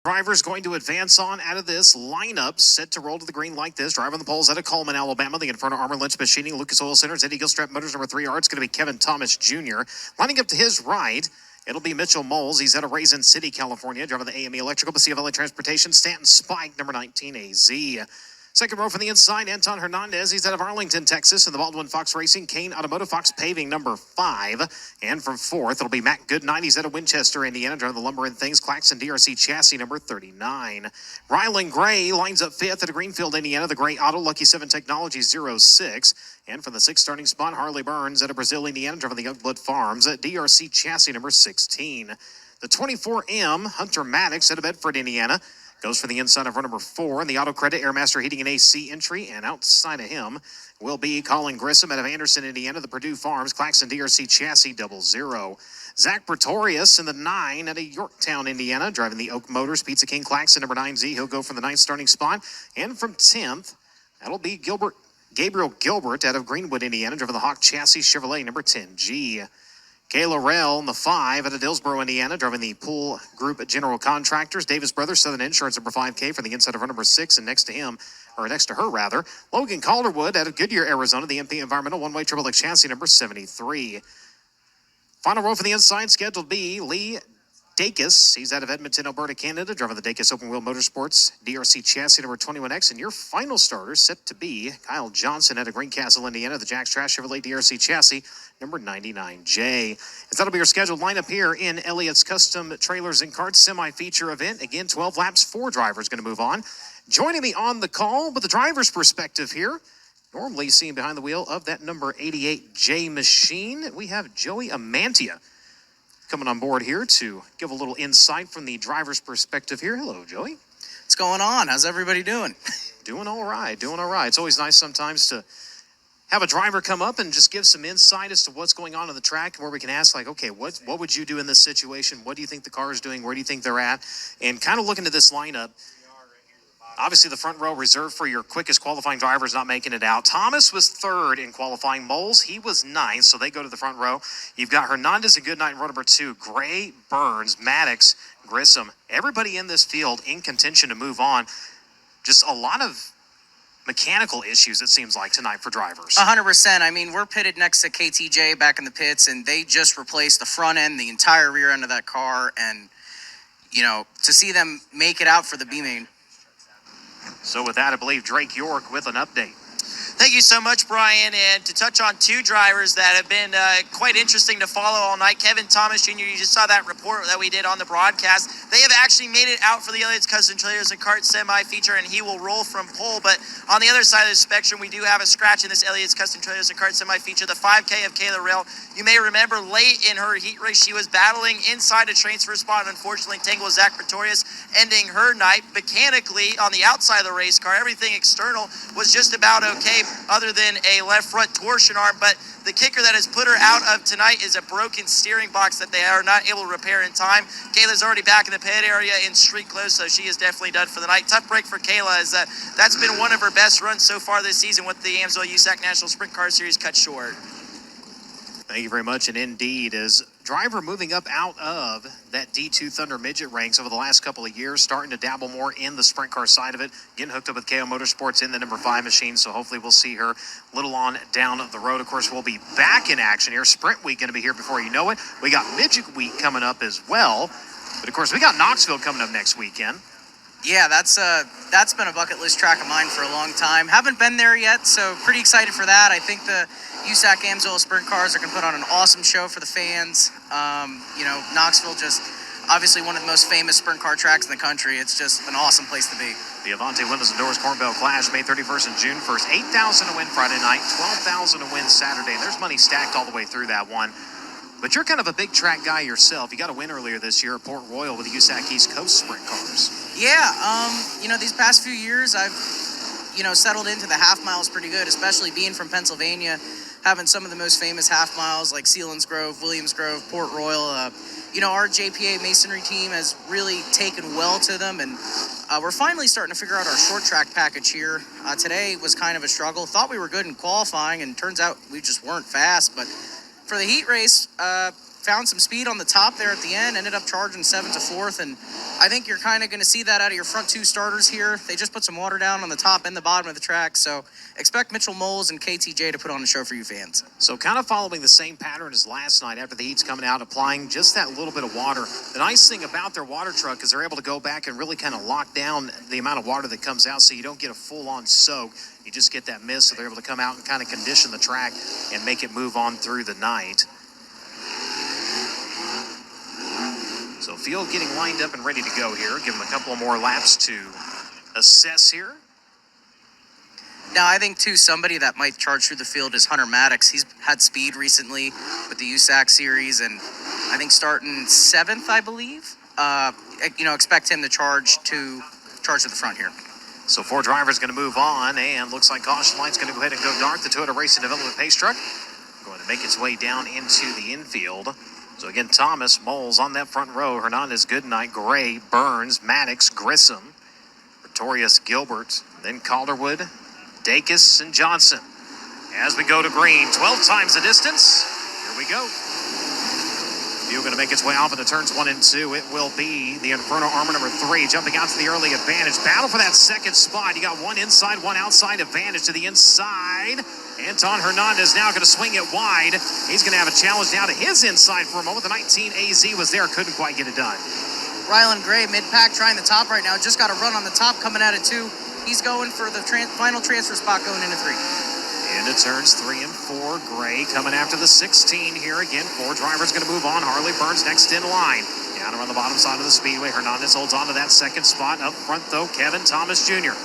Drivers going to advance on out of this lineup, set to roll to the green like this. Driving the poles out of Coleman, Alabama. The Inferno Armor Lynch Machining, Lucas Oil Centers, Eddie Gilstrap Motors, number 3 R. It's going to be Kevin Thomas Jr. Lining up to his right, it'll be Mitchell Moles. He's out of Raisin City, California. Driving the AME Electrical, Pacific Valley Transportation, Stanton Spike, number 19 AZ. Second row from the inside, Anton Hernandez. He's out of Arlington, Texas. And the Baldwin Fox Racing, Kane Automotive, Fox Paving, number 5. And from fourth, it'll be Matt Goodnight. He's out of Winchester, Indiana. Driving the Lumber and Things, Claxon DRC Chassis, number 39. Rylan Gray lines up fifth at Greenfield, Indiana. The Gray Auto, Lucky 7 Technology, 06. And for the sixth starting spot, Harley Burns out of Brazil, Indiana. Driving the Youngblood Farms at DRC Chassis, number 16. The 24M, Hunter Maddox out of Bedford, Indiana. Goes for the inside of row number 4 in the Auto Credit Airmaster Heating and AC entry. And outside of him will be Colin Grissom out of Anderson, Indiana. The Purdue Farms, Claxon DRC Chassis 00. Zach Pretorius in the 9 out of Yorktown, Indiana. Driving the Oak Motors, Pizza King Claxon number 9Z. He'll go for the 9th starting spot. And from 10th, that'll be Gabriel Gilbert out of Greenwood, Indiana. Driving the Hawk Chassis Chevrolet number 10G. Kayla Rell in the 5 out of Dillsboro, Indiana, driving the Pool Group General Contractors. Davis Brothers, Southern Insurance, number 5K for the inside of row number 6, and next to her, Logan Calderwood out of Goodyear, Arizona, the MP Environmental One-Way Triple X Chassis, number 73. Final row for the inside, scheduled to be Lee Dacus. He's out of Edmonton, Alberta, Canada, driving the Dacus Open Wheel Motorsports DRC Chassis number 21X. And your final starter set to be Kyle Johnson out of Greencastle, Indiana, the Jack's Trash Chevrolet DRC Chassis number 99J. And that'll be your scheduled lineup here in Elliott's Custom Trailers and Carts semi-feature event. Again, 12 laps, 4 drivers going to move on. Joining me on the call with the driver's perspective here, normally seen behind the wheel of that number 88J machine, we have Joey Amantea coming on board here to give a little insight from the driver's perspective here. Hello, Joey. What's going on? How's everybody doing? Doing all right. It's always nice sometimes to have a driver come up and just give some insight as to what's going on the track, where we can ask, like, okay, what would you do in this situation? What do you think the car is doing? Where do you think they're at? And kind of look into this lineup. Obviously, the front row reserved for your quickest qualifying drivers not making it out. Thomas was 3rd in qualifying. Moles, he was 9th, so they go to the front row. You've got Hernandez and Goodnight in row number 2. Gray, Burns, Maddox, Grissom. Everybody in this field in contention to move on. Just a lot of mechanical issues, it seems like, tonight for drivers. 100%. I mean, we're pitted next to KTJ back in the pits, and they just replaced the front end, the entire rear end of that car. And, you know, to see them make it out for the B-main. So with that, I believe Drake York with an update. Thank you so much, Brian. And to touch on 2 drivers that have been quite interesting to follow all night, Kevin Thomas Jr., you just saw that report that we did on the broadcast. They have actually made it out for the Elliott's Custom Trailers and Carts semi-feature, and he will roll from pole. But on the other side of the spectrum, we do have a scratch in this Elliott's Custom Trailers and Carts semi-feature, the 5K of Kayla Rell. You may remember late in her heat race, she was battling inside a transfer spot and unfortunately tangled Zach Pretorius, ending her night. Mechanically, on the outside of the race car, everything external was just about okay, other than a left front torsion arm. But the kicker that has put her out of tonight is a broken steering box that they are not able to repair in time. Kayla's already back in the pit area in street clothes, so she is definitely done for the night. Tough break for Kayla, as that's been one of her best runs so far this season with the AMSOIL USAC National Sprint Car Series cut short. Thank you very much. And indeed, as driver moving up out of that D2 Thunder midget ranks over the last couple of years, starting to dabble more in the sprint car side of it, getting hooked up with KO Motorsports in the number 5 machine. So hopefully we'll see her a little on down the road. Of course, we'll be back in action here. Sprint week going to be here before you know it. We got midget week coming up as well. But of course, we got Knoxville coming up next weekend. Yeah, that's been a bucket list track of mine for a long time. Haven't been there yet, so pretty excited for that. I think the USAC AMSOIL Sprint Cars are going to put on an awesome show for the fans. You know, Knoxville, just obviously one of the most famous sprint car tracks in the country. It's just an awesome place to be. The Avanti Windows and Doors Corn Belt Clash, May 31st and June 1st. $8,000 to win Friday night, $12,000 to win Saturday. There's money stacked all the way through that one. But you're kind of a big track guy yourself. You got a win earlier this year at Port Royal with the USAC East Coast Sprint Cars. Yeah, you know, these past few years I've, you know, settled into the half miles pretty good, especially being from Pennsylvania, having some of the most famous half miles like Sealands Grove, Williams Grove, Port Royal. You know, our JPA masonry team has really taken well to them, and we're finally starting to figure out our short track package here. Today was kind of a struggle. Thought we were good in qualifying, and turns out we just weren't fast. But for the heat race, found some speed on the top there at the end, ended up charging 7th to 4th, and I think you're kind of going to see that out of your front 2 starters here. They just put some water down on the top and the bottom of the track, so expect Mitchell Moles and KTJ to put on a show for you fans. So kind of following the same pattern as last night after the heat's coming out, applying just that little bit of water. The nice thing about their water truck is they're able to go back and really kind of lock down the amount of water that comes out so you don't get a full-on soak. You just get that mist, so they're able to come out and kind of condition the track and make it move on through the night. So field getting lined up and ready to go here. Give them a couple of more laps to assess here. Now, I think, too, somebody that might charge through the field is Hunter Maddox. He's had speed recently with the USAC series, and I think starting 7th, I believe. Expect him to charge to the front here. So 4 drivers going to move on, and looks like caution light's going to go ahead and go dark. The Toyota Racing Development pace truck going to make its way down into the infield. So again, Thomas, Moles on that front row. Hernandez, Goodnight, Gray, Burns, Maddox, Grissom, Pretorius, Gilbert, then Calderwood, Dacus, and Johnson. As we go to green, 12 times the distance. Here we go. Field going to make its way off into turns 1 and 2. It will be the Inferno Armor number 3 jumping out to the early advantage. Battle for that second spot. You got one inside, one outside advantage to the inside. Anton Hernandez now going to swing it wide. He's going to have a challenge now to his inside for a moment. The 19 AZ was there, couldn't quite get it done. Rylan Gray, mid-pack, trying the top right now. Just got a run on the top coming out of 2. He's going for the final transfer spot going into 3. Into turns 3 and 4. Gray coming after the 16 here again. 4 drivers going to move on. Harley Burns next in line. Down around the bottom side of the speedway. Hernandez holds on to that second spot. Up front, though, Kevin Thomas Jr.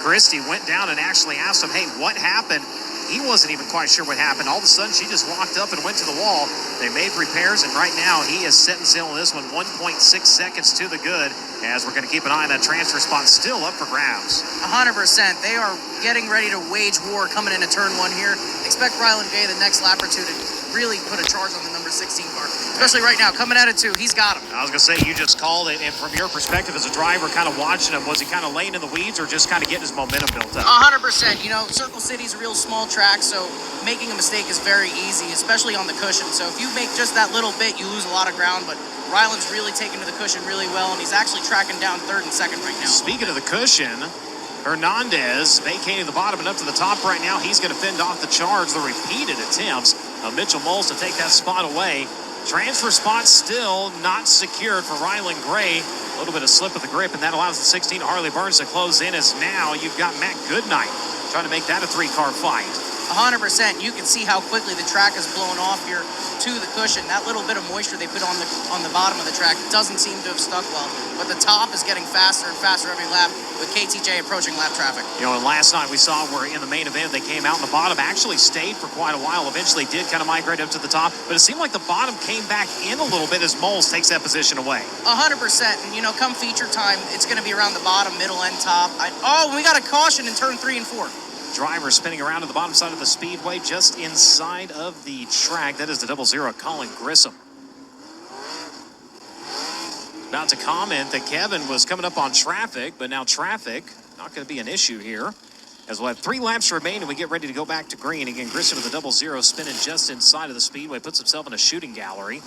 Christie went down and actually asked him, hey, what happened? He wasn't even quite sure what happened. All of a sudden, she just walked up and went to the wall. They made repairs, and right now he is setting sail on this one. 1.6 seconds to the good, as we're going to keep an eye on that transfer spot still up for grabs. 100%. They are getting ready to wage war coming into turn 1 here. Expect Rylan Gay the next lap or 2 to really put a charge on the number 16 car. Especially right now, coming at it 2, he's got him. I was going to say, you just called it, and from your perspective as a driver, kind of watching him, was he kind of laying in the weeds or just kind of getting his momentum built up? 100%. Circle City's a real small track, so making a mistake is very easy, especially on the cushion. So if you make just that little bit, you lose a lot of ground, but Rylan's really taken to the cushion really well, and he's actually tracking down 3rd and 2nd right now. Speaking of the cushion, Hernandez vacating the bottom and up to the top right now. He's going to fend off the charge, the repeated attempts of Mitchell Moles to take that spot away. Transfer spot still not secured for Rylan Gray. A little bit of slip of the grip, and that allows the 16 Harley Burns to close in, as now you've got Matt Goodnight trying to make that a 3-car fight. 100%. You can see how quickly the track is blowing off here to the cushion. That little bit of moisture they put on the bottom of the track doesn't seem to have stuck well. But the top is getting faster and faster every lap with KTJ approaching lap traffic. And last night we saw where in the main event they came out and the bottom actually stayed for quite a while. Eventually did kind of migrate up to the top, but it seemed like the bottom came back in a little bit as Moles takes that position away. 100%. And, come feature time, it's going to be around the bottom, middle, and top. We got a caution in turn 3 and 4. Driver spinning around to the bottom side of the speedway, just inside of the track. That is the 00, Colin Grissom. About to comment that Kevin was coming up on traffic, but now traffic not going to be an issue here, as we'll have 3 laps remain and we get ready to go back to green. Again, Grissom with the 00 spinning just inside of the speedway, puts himself in a shooting gallery.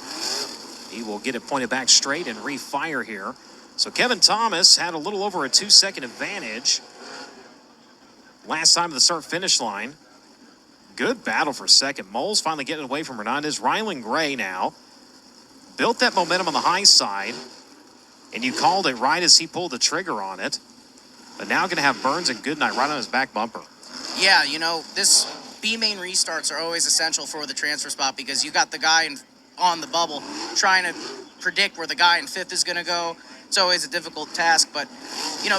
He will get it pointed back straight and refire here. So Kevin Thomas had a little over a 2-second advantage last time at the start-finish line. Good battle for second. Moles finally getting away from Hernandez. Rylan Gray now built that momentum on the high side, and you called it right as he pulled the trigger on it. But now going to have Burns and Goodnight right on his back bumper. Yeah, this B-main restarts are always essential for the transfer spot because you got the guy on the bubble trying to predict where the guy in 5th is going to go. It's always a difficult task, but,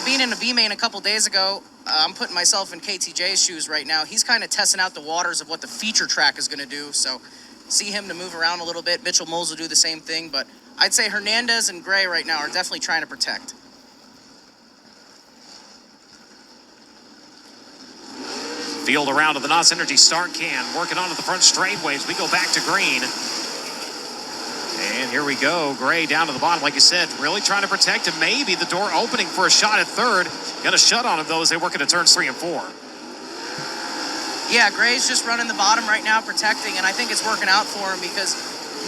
being in a B-main a couple days ago, I'm putting myself in KTJ's shoes right now. He's kind of testing out the waters of what the feature track is going to do, so see him to move around a little bit. Mitchell Moles will do the same thing, but I'd say Hernandez and Gray right now are definitely trying to protect. Field around to the NOS Energy start can, working onto the front straightaways. We go back to green. And here we go. Gray down to the bottom, like you said, really trying to protect him. Maybe the door opening for a shot at 3rd. Got a shut on him, though, as they work into turns 3 and 4. Yeah, Gray's just running the bottom right now, protecting, and I think it's working out for him because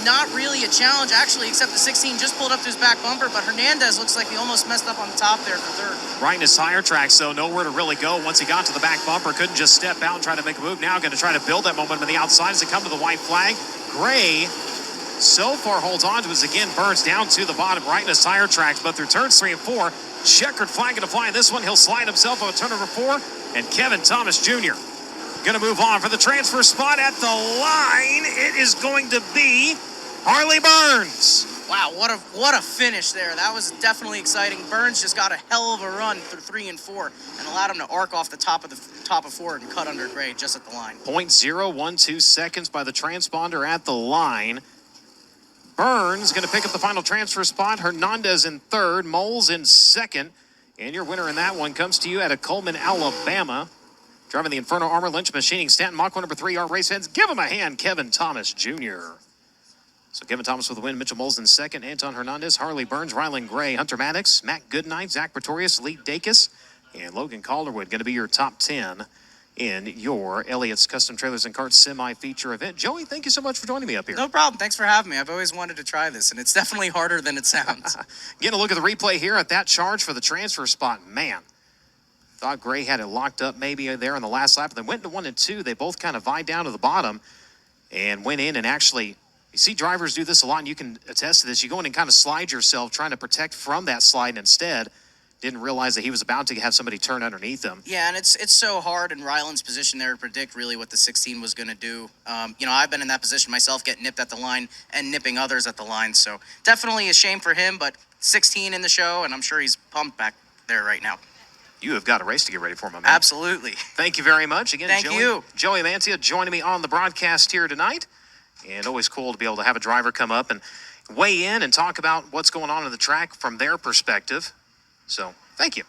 not really a challenge, actually, except the 16 just pulled up to his back bumper, but Hernandez looks like he almost messed up on the top there for third. Right in his tire tracks, though, nowhere to really go. Once he got to the back bumper, couldn't just step out and try to make a move. Now going to try to build that momentum on the outside as they come to the white flag. Gray so far holds on to us again. Burns down to the bottom, right in his tire tracks, but through turns 3 and 4, checkered flag going to fly in this one. He'll slide himself on turn number 4, and Kevin Thomas Jr. going to move on for the transfer spot at the line. It is going to be Harley Burns. Wow, what a finish there. That was definitely exciting. Burns just got a hell of a run through 3 and 4 and allowed him to arc off the top of 4 and cut under Gray just at the line. 0.012 seconds by the transponder at the line. Burns going to pick up the final transfer spot. Hernandez in third, Moles in second. And your winner in that one comes to you out of Coleman, Alabama. Driving the Inferno Armor Lynch Machining Stanton Mach 1 number 3, our race fans. Give him a hand, Kevin Thomas Jr. So Kevin Thomas with the win, Mitchell Moles in second, Anton Hernandez, Harley Burns, Rylan Gray, Hunter Maddox, Matt Goodnight, Zach Pretorius, Lee Dacus, and Logan Calderwood going to be your top 10 in your Elliott's Custom Trailers and Carts semi-feature event. Joey, thank you so much for joining me up here. No problem. Thanks for having me. I've always wanted to try this, and it's definitely harder than it sounds. Getting a look at the replay here at that charge for the transfer spot. Man, thought Gray had it locked up maybe there in the last lap. Then went to 1 and 2. They both kind of vied down to the bottom and went in and actually, you see drivers do this a lot, and you can attest to this. You go in and kind of slide yourself, trying to protect from that slide, and instead didn't realize that he was about to have somebody turn underneath him. Yeah, and it's so hard in Ryland's position there to predict really what the 16 was going to do. I've been in that position myself, getting nipped at the line and nipping others at the line. So definitely a shame for him, but 16 in the show, and I'm sure he's pumped back there right now. You have got a race to get ready for, my man. Absolutely. Thank you very much. Again, Thank you. Joey Amantea joining me on the broadcast here tonight. And always cool to be able to have a driver come up and weigh in and talk about what's going on in the track from their perspective. So, thank you.